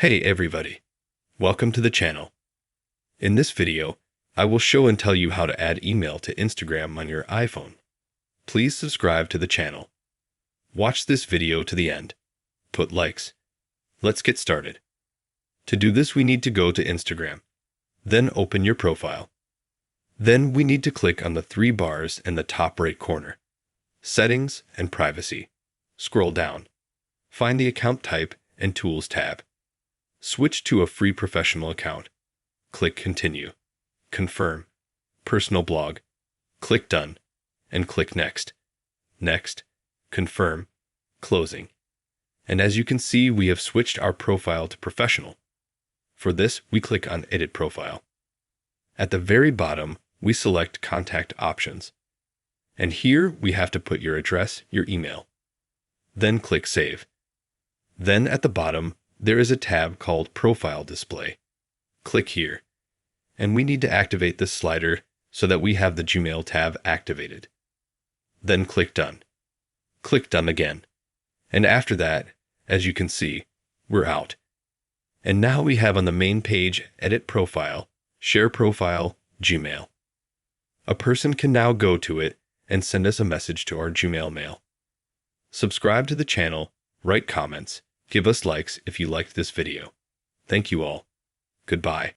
Hey everybody, welcome to the channel. In this video, I will show and tell you how to add email to Instagram on your iPhone. Please subscribe to the channel. Watch this video to the end. Put likes. Let's get started. To do this, we need to go to Instagram. Then open your profile. Then we need to click on the three bars in the top right corner. Settings and Privacy. Scroll down. Find the Account Type and Tools tab. Switch to a free professional account. Click Continue. Confirm. Personal blog. Click Done. And click Next. Next. Confirm. Closing. And as you can see, we have switched our profile to professional. For this, we click on Edit Profile. At the very bottom, we select Contact Options. And here we have to put your address, your email. Then click Save. Then at the bottom, there is a tab called Profile Display. Click here. And we need to activate this slider so that we have the Gmail tab activated. Then click Done. Click Done again. And after that, as you can see, we're out. And now we have on the main page Edit Profile, Share Profile, Gmail. A person can now go to it and send us a message to our Gmail mail. Subscribe to the channel, write comments, give us likes if you liked this video. Thank you all. Goodbye.